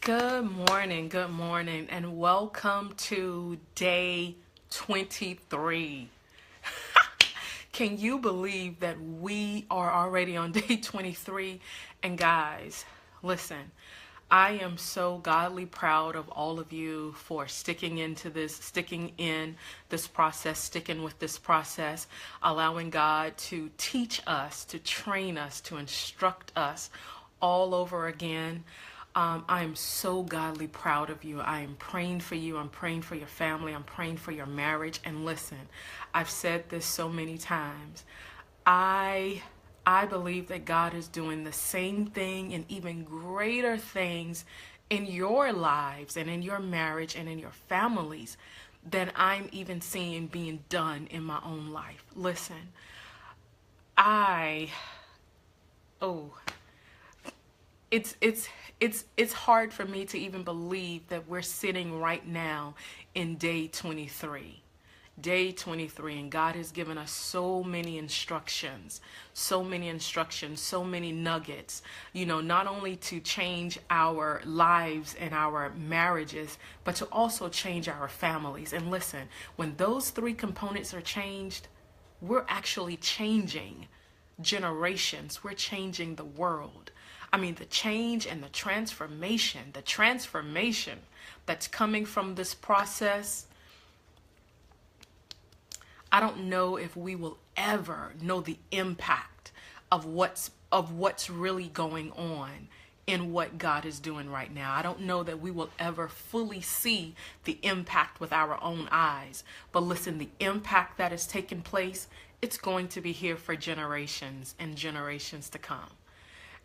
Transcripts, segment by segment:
Good morning, and welcome to day 23. Can you believe that we are already on day 23? And guys, listen, I am so godly proud of all of you for sticking in this process, sticking with this process, allowing God to teach us, to train us, to instruct us all over again. I am so godly proud of you. I am praying for you. I'm praying for your family. I'm praying for your marriage. And listen, I've said this so many times. I believe that God is doing the same thing and even greater things in your lives and in your marriage and in your families than I'm even seeing being done in my own life. Listen, it's hard for me to even believe that we're sitting right now in day 23. Day 23, and God has given us so many instructions, so many nuggets, not only to change our lives and our marriages, but to also change our families. And listen, when those three components are changed, we're actually changing generations. We're changing the world. I mean, the change and the transformation that's coming from this process, I don't know if we will ever know the impact of what's really going on in what God is doing right now. I don't know that we will ever fully see the impact with our own eyes. But listen, the impact that is taking place, it's going to be here for generations and generations to come.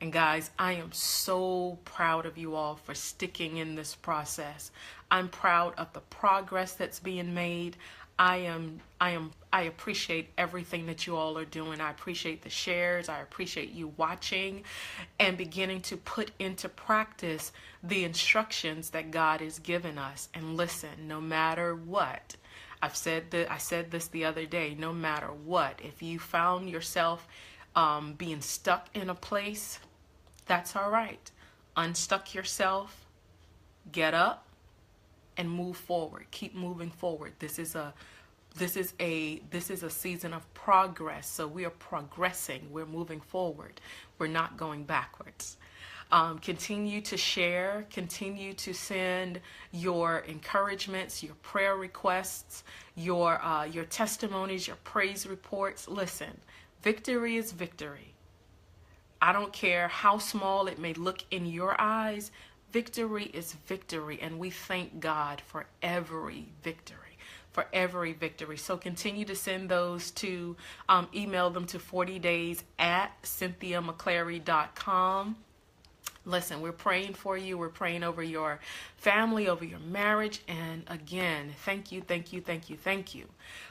And guys, I am so proud of you all for sticking in this process. I'm proud of the progress that's being made. I appreciate everything that you all are doing. I appreciate the shares. I appreciate you watching and beginning to put into practice the instructions that God has given us. And listen, no matter what, I said this the other day, no matter what, if you found yourself being stuck in a place, that's all right. Unstuck yourself, get up, and move forward. Keep moving forward. This is a season of progress. So we are progressing. We're moving forward. We're not going backwards. Continue to share. Continue to send your encouragements, your prayer requests, your testimonies, your praise reports. Listen, victory is victory. I don't care how small it may look in your eyes. Victory is victory, and we thank God for every victory. So continue to send those to, email them to 40days@CynthiaMcClary.com. Listen, we're praying for you. We're praying over your family, over your marriage. And again, thank you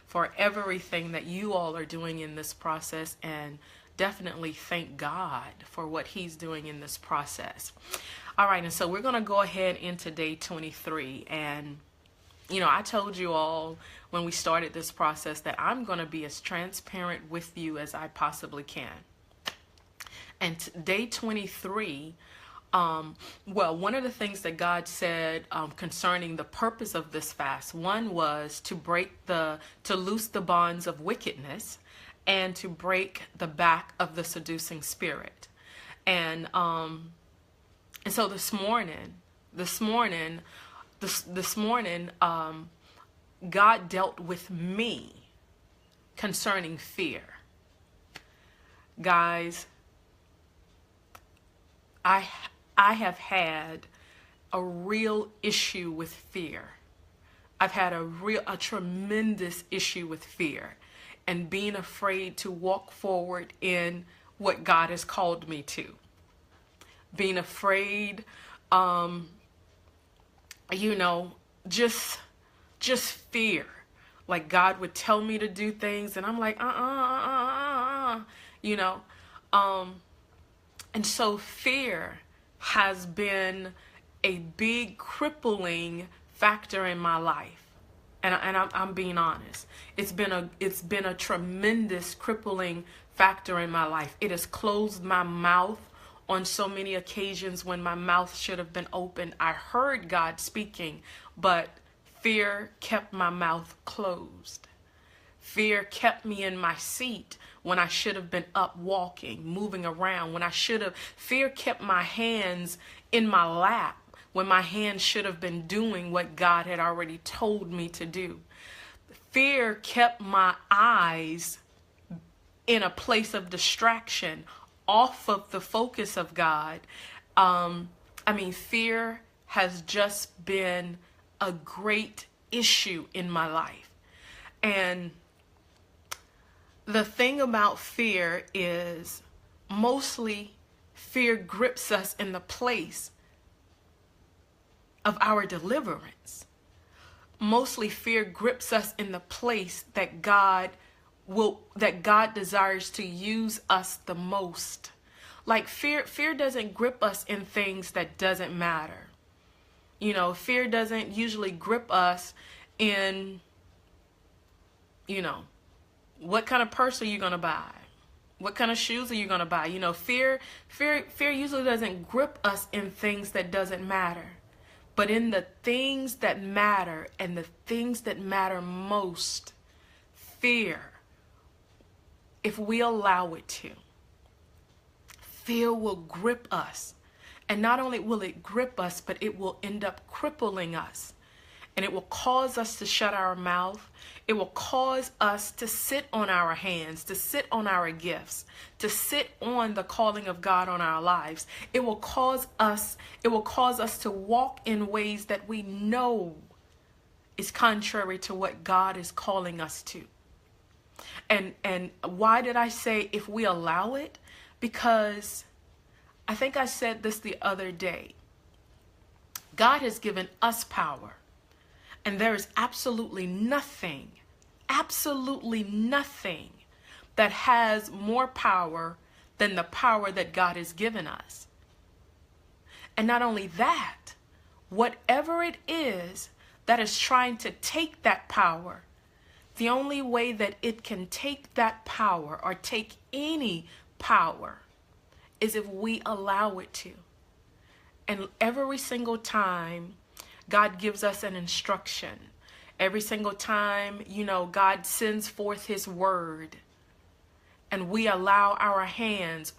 for everything that you all are doing in this process. And definitely thank God for what He's doing in this process. All right, and so we're going to go ahead into day 23. And, I told you all when we started this process that I'm going to be as transparent with you as I possibly can. And day 23, one of the things that God said concerning the purpose of this fast, one was to loose the bonds of wickedness and to break the back of the seducing spirit. And so this morning, God dealt with me concerning fear. Guys, I have had a real issue with fear. I've had a tremendous issue with fear and being afraid to walk forward in what God has called me to. Being afraid, just fear. Like God would tell me to do things and I'm like, and so fear has been a big crippling factor in my life. And I'm being honest. It's been a tremendous crippling factor in my life. It has closed my mouth on so many occasions when my mouth should have been open. I heard God speaking, but fear kept my mouth closed. Fear kept me in my seat when I should have been up walking, moving around, when I should have. Fear kept my hands in my lap when my hands should have been doing what God had already told me to do. Fear kept my eyes in a place of distraction, off of the focus of God. Fear has just been a great issue in my life. And the thing about fear is mostly fear grips us in the place of our deliverance. Mostly fear grips us in the place that God desires to use us the most. Like fear doesn't grip us in things that doesn't matter. Fear doesn't usually grip us in, what kind of purse are you going to buy? What kind of shoes are you going to buy? Fear usually doesn't grip us in things that doesn't matter. But in the things that matter, and the things that matter most, fear, if we allow it to, fear will grip us. And not only will it grip us, but it will end up crippling us. And it will cause us to shut our mouth. It will cause us to sit on our hands, to sit on our gifts, to sit on the calling of God on our lives. It will cause us to walk in ways that we know is contrary to what God is calling us to. And why did I say if we allow it? Because I think I said this the other day. God has given us power. And there is absolutely nothing that has more power than the power that God has given us. And not only that, whatever it is that is trying to take that power, the only way that it can take that power or take any power is if we allow it to. And every single time God gives us an instruction, every single time, God sends forth his word, and we allow our hands,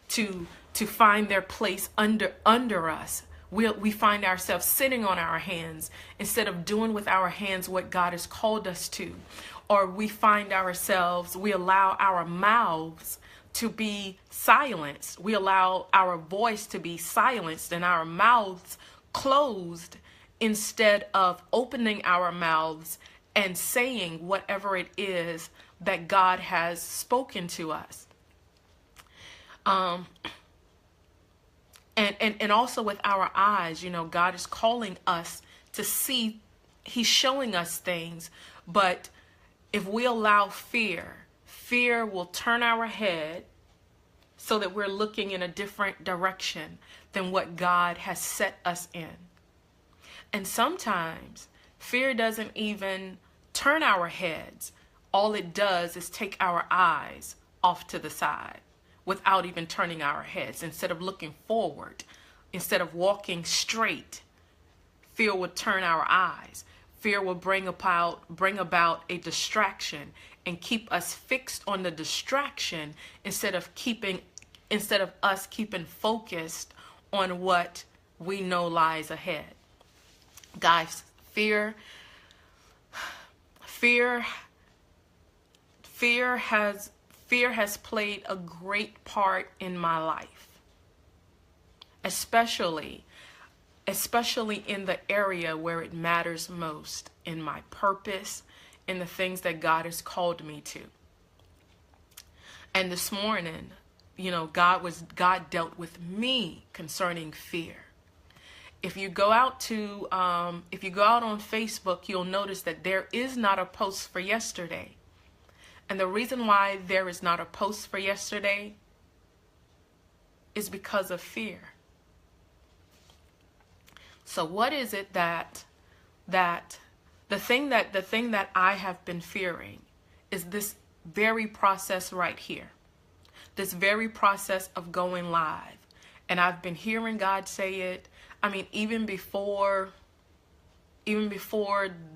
to find their place under us. We find ourselves sitting on our hands instead of doing with our hands what God has called us to. Or we allow our mouths to be silenced. We allow our voice to be silenced and our mouths closed instead of opening our mouths and saying whatever it is that God has spoken to us. And also with our eyes, God is calling us to see. He's showing us things, but if we allow fear will turn our head so that we're looking in a different direction than what God has set us in. And sometimes fear doesn't even turn our heads. All it does is take our eyes off to the side without even turning our heads. Instead of looking forward, instead of walking straight, fear would turn our eyes. Fear will bring about a distraction and keep us fixed on the distraction instead of us keeping focused on what we know lies ahead. Guys, fear has played a great part in my life, especially in the area where it matters most, in my purpose, in the things that God has called me to. And this morning, God dealt with me concerning fear. If you go out on Facebook, you'll notice that there is not a post for yesterday. And the reason why there is not a post for yesterday is because of fear. So what is it that the thing that I have been fearing is this very process right here. this very process of going live. And I've been hearing God say it. I mean, even before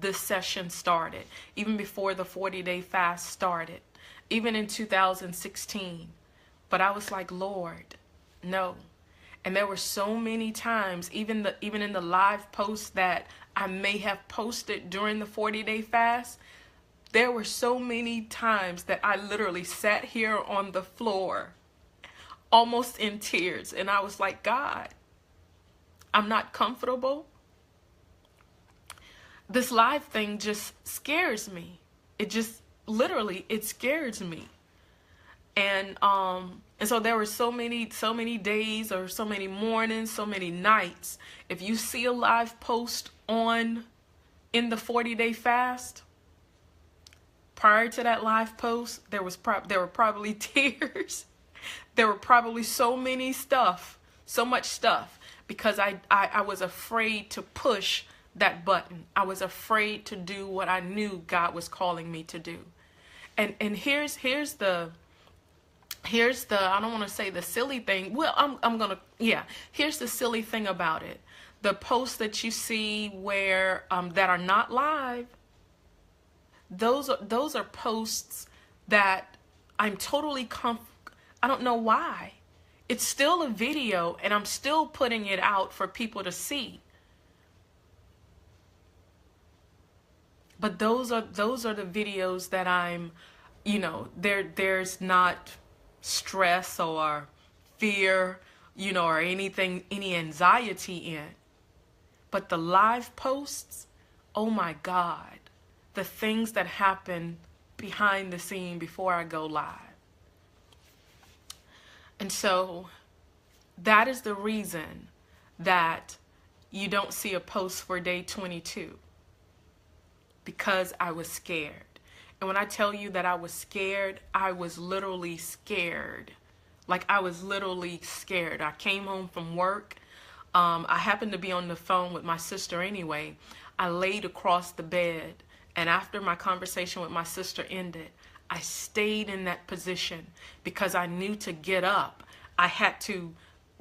this session started, even before the 40-day fast started, even in 2016. But I was like, Lord, no. And there were so many times, even in the live posts that I may have posted during the 40-day fast, there were so many times that I literally sat here on the floor, almost in tears. And I was like, God, I'm not comfortable. This live thing just scares me. It just literally, it scares me. And so there were so many days, or so many mornings, so many nights. If you see a live post in the 40-day fast, prior to that live post, there were probably tears. There were probably so much stuff, because I was afraid to push that button. I was afraid to do what I knew God was calling me to do. And here's the I don't want to say the silly thing. Well, here's the silly thing about it. The posts that you see where that are not live, those are posts that I'm totally I don't know why. It's still a video, and I'm still putting it out for people to see. But those are the videos that I'm, there's not stress or fear, or any anxiety in. But the live posts, oh my God, the things that happen behind the scene before I go live. And so that is the reason that you don't see a post for day 22, because I was scared. And when I tell you that I was scared, I was literally scared. Like, I was literally scared. I came home from work. I happened to be on the phone with my sister anyway. I laid across the bed, and after my conversation with my sister ended, I stayed in that position because I knew to get up, I had to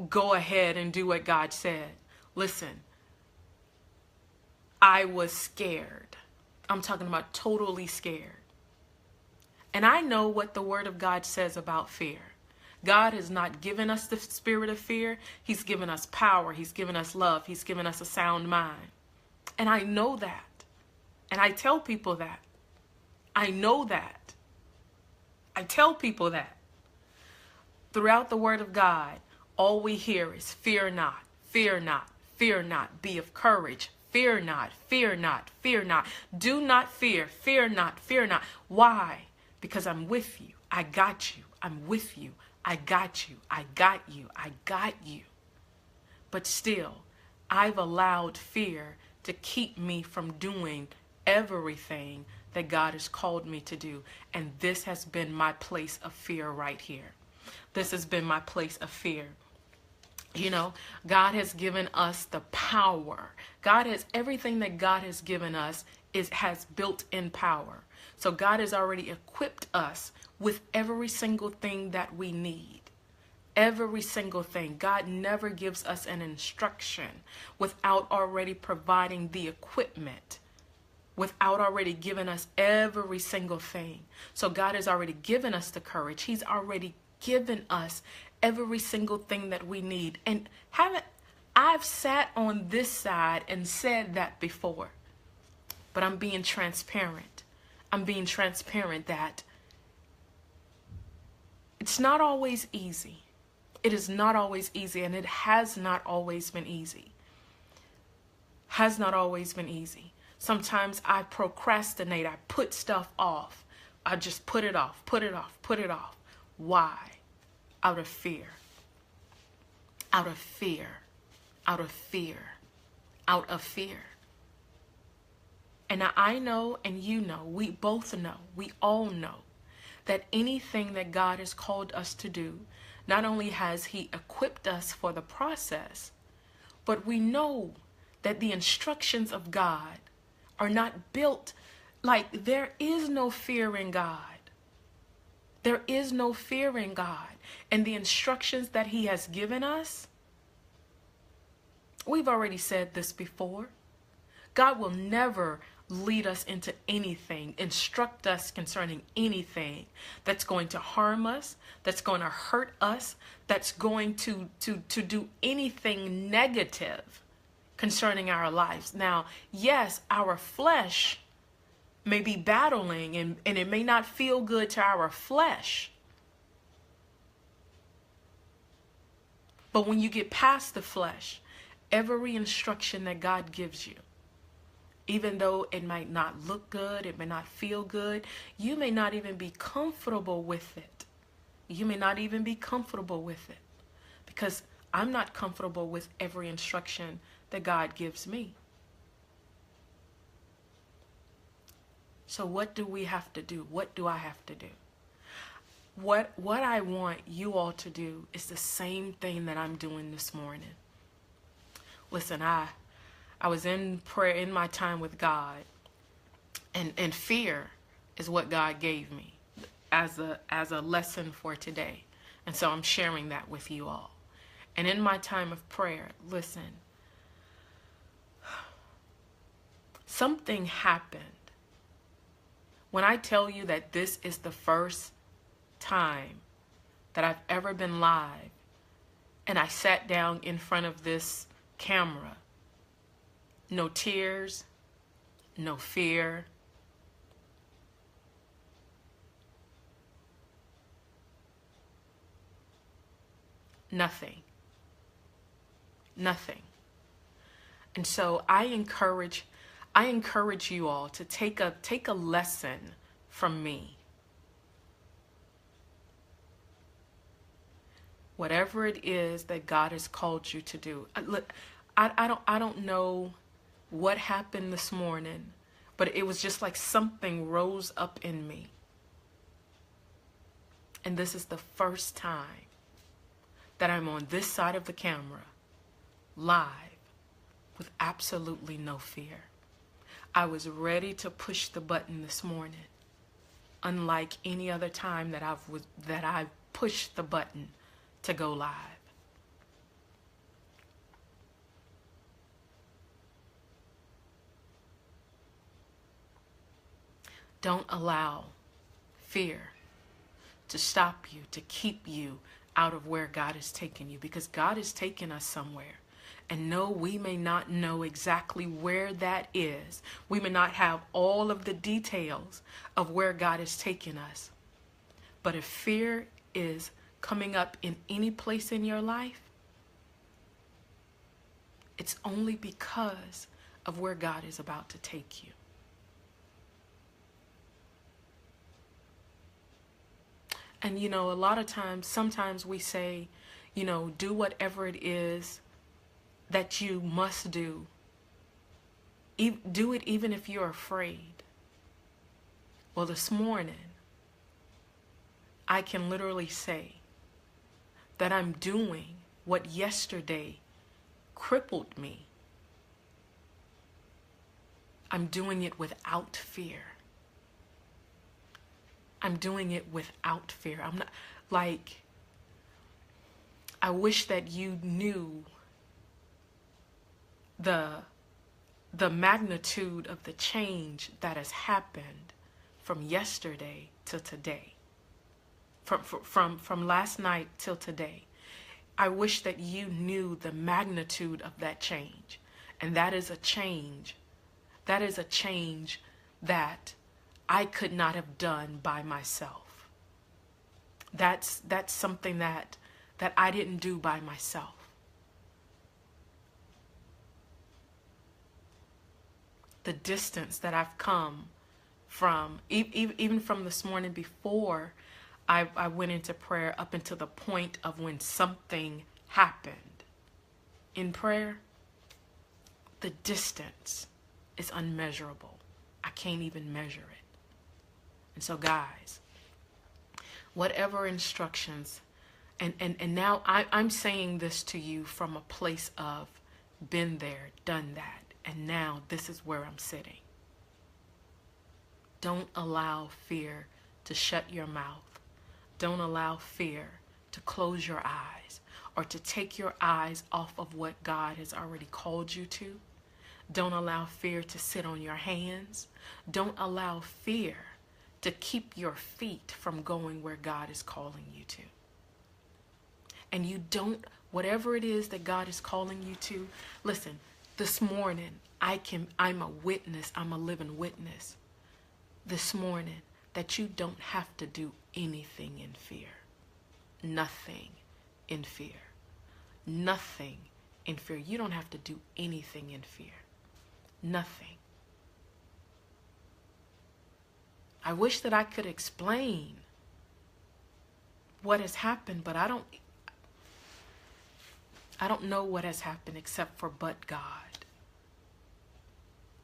go ahead and do what God said. Listen, I was scared. I'm talking about totally scared. And I know what the Word of God says about fear. God has not given us the spirit of fear. He's given us power. He's given us love. He's given us a sound mind. And I know that. And I tell people that. I know that. I tell people that. Throughout the Word of God, all we hear is fear not, fear not, fear not, be of courage. Fear not, fear not, fear not. Do not fear, fear not, fear not. Why? Because I'm with you. I got you. I'm with you. I got you. I got you. I got you. But still, I've allowed fear to keep me from doing everything that God has called me to do. And this has been my place of fear right here. This has been my place of fear. God has given us the power. Everything that God has given us has built-in power. So God has already equipped us with every single thing that we need. Every single thing. God never gives us an instruction without already providing the equipment, without already giving us every single thing. So God has already given us the courage. He's already given us every single thing that we need. And I've sat on this side and said that before, but I'm being transparent. I'm being transparent that it's not always easy. It is not always easy, and it has not always been easy. Has not always been easy. Sometimes I procrastinate. I put stuff off. I just put it off, put it off, put it off. Why? Out of fear. Out of fear. Out of fear. Out of fear. And now I know, and you know, we both know, we all know that anything that God has called us to do, not only has He equipped us for the process, but we know that the instructions of God are not built, like there is no fear in God. There is no fear in God. And the instructions that he has given us, we've already said this before. God will never lead us into anything, instruct us concerning anything that's going to harm us, that's going to hurt us, that's going to do anything negative concerning our lives. Now, yes, our flesh may be battling and it may not feel good to our flesh. But when you get past the flesh, every instruction that God gives you, even though it might not look good, it may not feel good, you may not even be comfortable with it. You may not even be comfortable with it, because I'm not comfortable with every instruction that God gives me. So what do we have to do? What do I have to do? What I want you all to do is the same thing that I'm doing this morning. Listen, I was in prayer in my time with God, and fear is what God gave me as a lesson for today. And so I'm sharing that with you all. And in my time of prayer, listen, something happened. When I tell you that this is the first time that I've ever been live and I sat down in front of this camera, no tears, no fear, nothing. And so I encourage you all to take a lesson from me. Whatever it is that God has called you to do. I don't know what happened this morning, but it was just like something rose up in me. And this is the first time that I'm on this side of the camera, live, with absolutely no fear. I was ready to push the button this morning, unlike any other time that I've pushed the button to go live. Don't allow fear to stop you, to keep you out of where God is taking you, because God is taking us somewhere. And no, we may not know exactly where that is. We may not have all of the details of where God is taking us. But if fear is coming up in any place in your life, it's only because of where God is about to take you. And a lot of times, sometimes we say, do whatever it is that you must do. Do it even if you're afraid. Well, this morning, I can literally say that I'm doing what yesterday crippled me. I'm doing it without fear. I'm doing it without fear. I'm not I wish that you knew the magnitude of the change that has happened from yesterday to today, from last night till today. I wish that you knew the magnitude of that change. And that is a change. That is a change that I could not have done by myself. That's something that I didn't do by myself. The distance that I've come from, even from this morning before I went into prayer up until the point of when something happened in prayer, the distance is unmeasurable. I can't even measure it. And so guys, whatever instructions, and now I'm saying this to you from a place of been there, done that, and now this is where I'm sitting. Don't allow fear to shut your mouth. Don't allow fear to close your eyes or to take your eyes off of what God has already called you to. Don't allow fear to sit on your hands. Don't allow fear to keep your feet from going where God is calling you to. And you don't, whatever it is that God is calling you to, listen, this morning, I'm a witness, I'm a living witness this morning that you don't have to do anything in fear. Nothing in fear. Nothing in fear. You don't have to do anything in fear. Nothing. I wish that I could explain what has happened, but I don't know what has happened except for but God.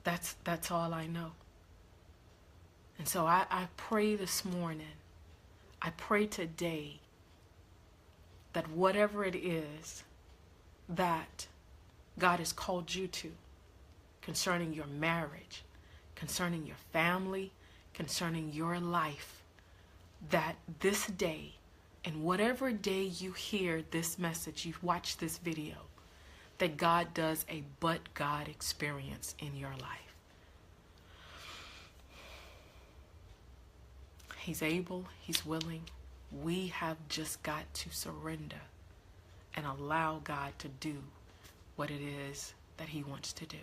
That's all I know. And so I pray this morning, I pray today that whatever it is that God has called you to, concerning your marriage, concerning your family, concerning your life, that this day, and whatever day you hear this message, you watch this video, that God does a but God experience in your life. He's able, He's willing. We have just got to surrender and allow God to do what it is that He wants to do,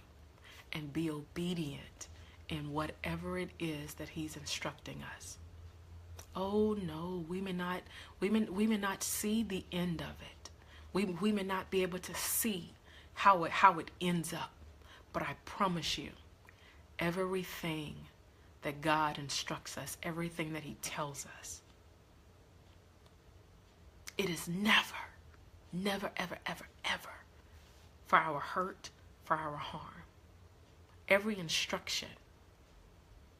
and be obedient in whatever it is that He's instructing us. Oh no, we may not see the end of it. We may not be able to see how it ends up. But I promise you, everything that God instructs us, everything that He tells us, it is never, ever, ever, ever for our hurt, for our harm. Every instruction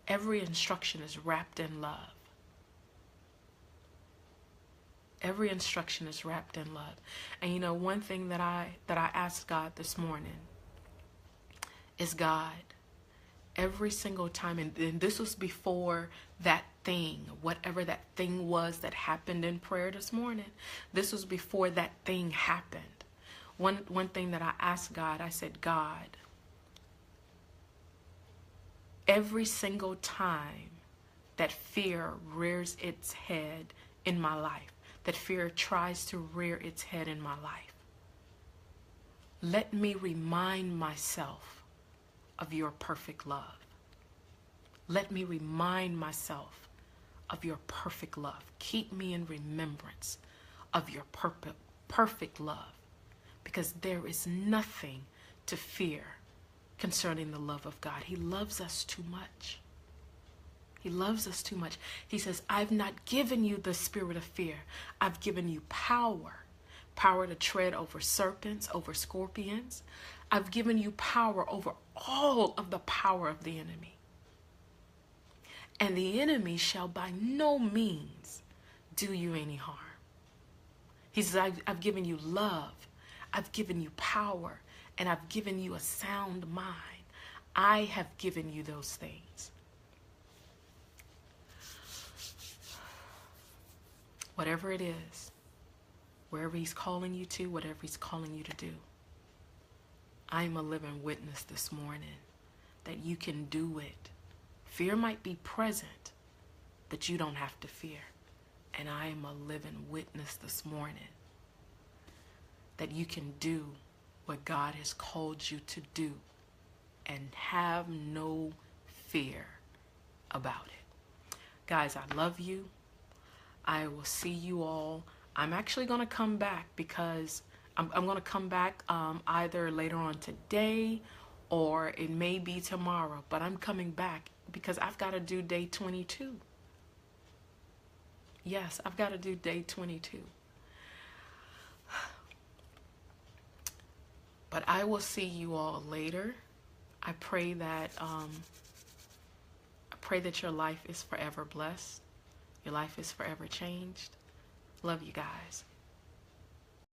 is wrapped in love. Every instruction is wrapped in love. And you know, one thing that I asked God this morning is, God, every single time, and this was before that thing, whatever that thing was that happened in prayer this morning, this was before that thing happened. One thing that I asked God, I said, God, every single time that fear rears its head in my life, that fear tries to rear its head in my life, let me remind myself of your perfect love. Let me remind myself of your perfect love. Keep me in remembrance of your perfect love, because there is nothing to fear concerning the love of God. He loves us too much. He loves us too much. He says, I've not given you the spirit of fear. I've given you power to tread over serpents, over scorpions. I've given you power over all of the power of the enemy. And the enemy shall by no means do you any harm. He says, I've given you love. I've given you power. And I've given you a sound mind. I have given you those things. Whatever it is, wherever He's calling you to, whatever He's calling you to do, I'm a living witness this morning that you can do it. Fear might be present, but you don't have to fear. And I am a living witness this morning that you can do what God has called you to do and have no fear about it. Guys, I love you. I will see you all. I'm actually going to come back because I'm going to come back either later on today or it may be tomorrow. But I'm coming back because I've got to do day 22. Yes, I've got to do day 22. But I will see you all later. I pray that your life is forever blessed. Your life is forever changed. Love you guys.